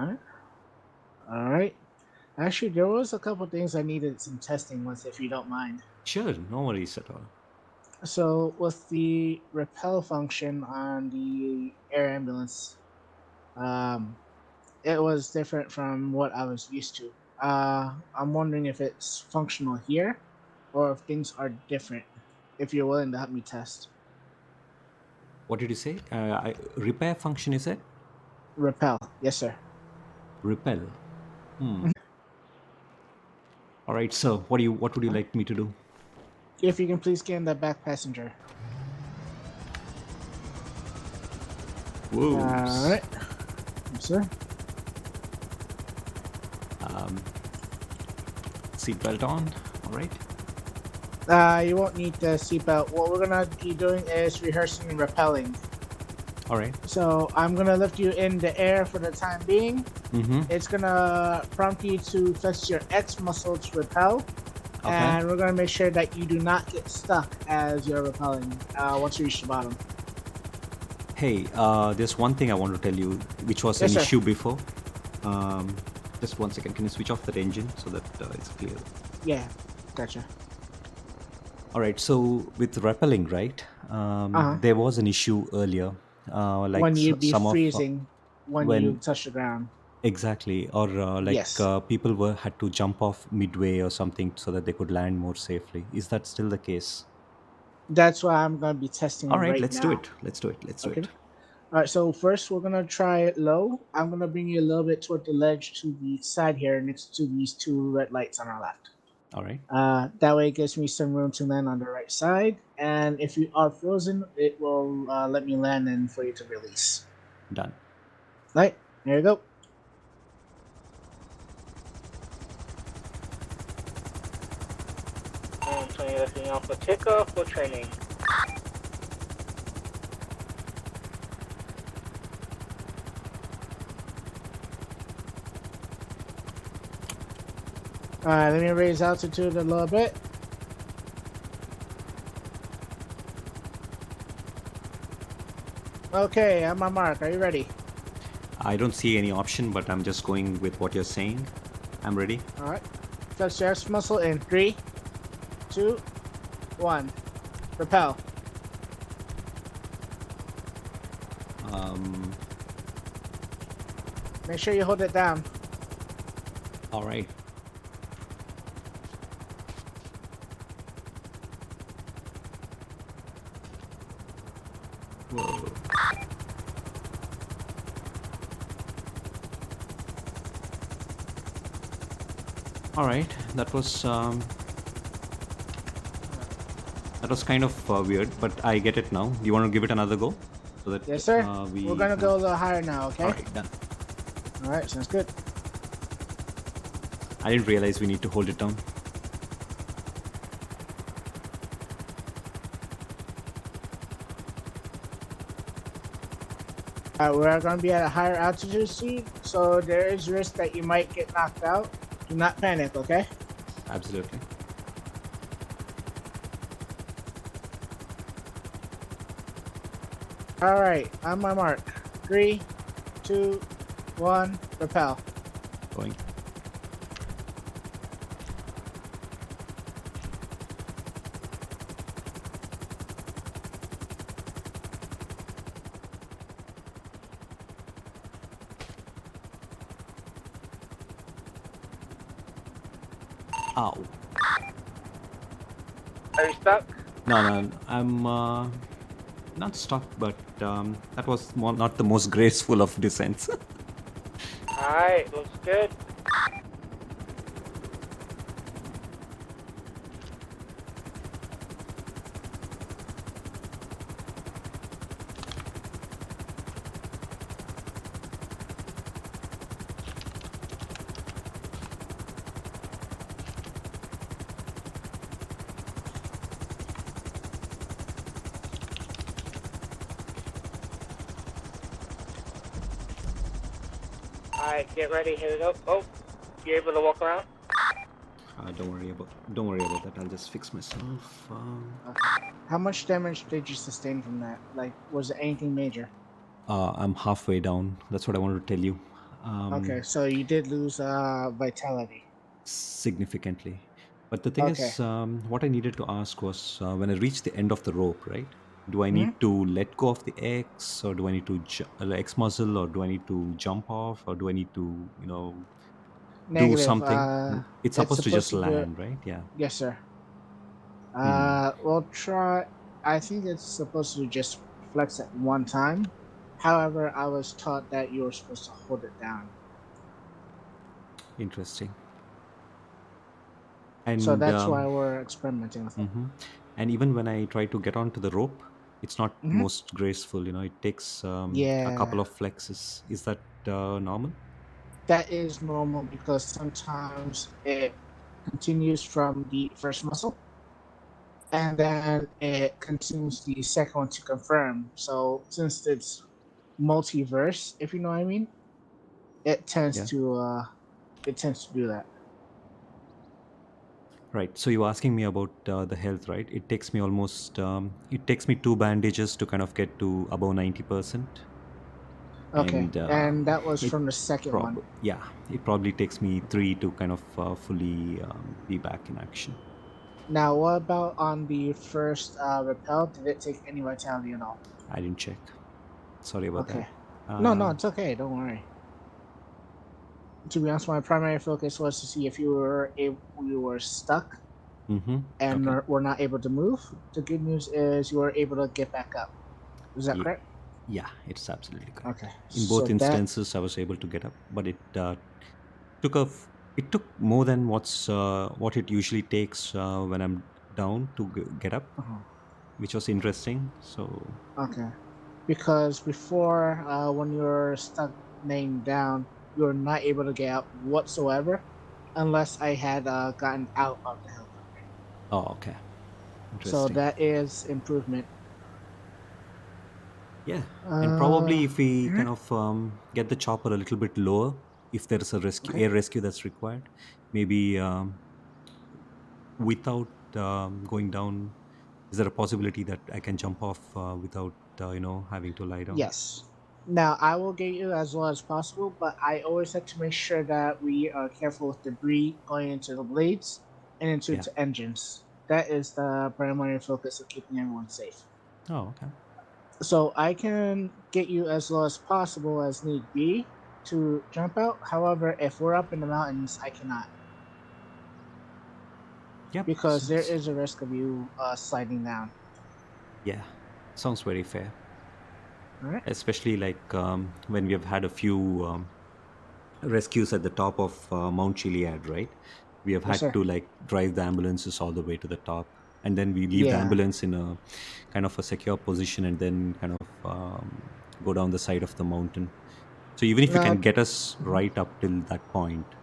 Alright. Alright. Actually, there was a couple things I needed some testing with, if you don't mind. Sure, no worries at all. So, with the repel function on the air ambulance, um, it was different from what I was used to. I'm wondering if it's functional here or if things are different. If you're willing to help me test. What did you say? Repair function is it? Repel. Yes, sir. Repel. All right, so what would you like me to do? If you can please scan the back passenger. Whoa. Alright. Yes, sir. Seatbelt on. All right. You won't need the seatbelt. What we're gonna be doing is rehearsing and rappelling. All right. So I'm gonna lift you in the air for the time being. Mm-hmm. It's gonna prompt you to flex your X muscle to repel, Okay. and we're gonna make sure that you do not get stuck as you're rappelling once you reach the bottom. Hey, there's one thing I want to tell you, which was Yes, an sir. issue before. Um, just 1 second. Can you switch off that engine so that it's clear? Yeah, gotcha. All right. So with rappelling, right? Uh huh. There was an issue earlier, like When you'd be some of freezing when you when touch the ground. exactly, or Yes, people were had to jump off midway or something so that they could land more safely. Is that still the case? that's why I'm gonna be testing All it right. right Let's do now. it. Let's do it. Let's do Okay. it. All right, so first we're gonna try it low. I'm gonna bring you a little bit toward the ledge to the side here, next to these two red lights on our left. All right. That way, it gives me some room to land on the right side. And if you are frozen, it will let me land and for you to release. Done. Right, there you go. Turning everything off for takeoff for training. All right, let me raise altitude a little bit. Okay, on my mark. Are you ready? I don't see any option, but I'm just going with what you're saying. I'm ready. All right. Flex your X muscle in 3, 2, 1. Propel. Um, Make sure you hold it down. all right. Whoa. All right. That was kind of weird, but I get it now. Do you want to give it another go, so that Yes, sir. we We're gonna have... go a little higher now. Okay. All right, done. All right. Sounds good. I didn't realize we need to hold it down. We're going to be at a higher altitude speed, so there is risk that you might get knocked out. Do not panic, okay? Absolutely. All right, on my mark. 3, 2, 1, repel. Going. Ow. Are you stuck? No, I'm not stuck, but that was not the most graceful of descents. All right, looks good. All right, get ready. Here we go. Oh, you able to walk around? Don't worry about that. I'll just fix myself. Okay. How much damage did you sustain from that? Like, was it anything major? I'm halfway down. That's what I wanted to tell you. um, Okay, so you did lose vitality. significantly. But the thing Okay. is, what I needed to ask was when I reach the end of the rope, right? Do I Hmm. need to let go of the X, or do I need to the X muscle, or do I need to jump off, or do I need to, do Negative. something? It's It's supposed to supposed just to be. land, right? Yeah. Yes, sir. Hmm. We'll try. I think it's supposed to just flex at one time. However, I was taught that you were supposed to hold it down. Interesting. So And that's why we're experimenting with it. mhm. And even when I try to get onto the rope, it's not Hmm. most graceful. It takes a couple Yeah, of flexes. Is that normal? that is normal because sometimes it continues from the first muscle and then it continues the second one to confirm. So since it's multiverse, if you know what I mean, it tends Yeah. to uh it tends to do that. Right. So you're asking me about the health, right? It takes me two bandages to kind of get to above 90%. Okay, And and that was it from the second one. it probably takes me three to kind of fully be back in action. Now, what about on the first repel? Did it take any vitality at all? I didn't check. Sorry about that. Okay. No, no, Uh, it's okay. Don't worry. To be honest, my primary focus was to see if you were stuck mm-hmm. and Okay. were not able to move. The good news is you were able to get back up. Is that Ye- correct? Yeah, it's absolutely correct. Okay. In So both that. instances, I was able to get up, but took a f- it took more than what it usually takes when I'm down to get up, uh which was interesting. So Okay. Because before, when you're stuck laying down, you're not able to get up whatsoever, unless I had gotten out of the helicopter. oh, okay, So interesting. that is improvement. Yeah, and Uh, probably if we mhm. kind of get the chopper a little bit lower, if there is a Okay. air rescue that's required, maybe without going down, is there a possibility that I can jump off without having to lie down? Yes. Now I will get you as low as possible, but I always have to make sure that we are careful with debris going into the blades and into Yeah. the engines. That is the primary focus of keeping everyone safe. Oh, okay. So I can get you as low as possible as need be to jump out. However, if we're up in the mountains, I cannot Yep. because there is a risk of you sliding down. Yeah, sounds very fair. All right. Especially like when we have had a few rescues at the top of Mount Chiliad, right? We have Yes, had sir. to like drive the ambulances all the way to the top, and then we leave the Yeah. ambulance in a kind of a secure position, and then kind of go down the side of the mountain. So even if you can Now, get us mhm. right up till that point,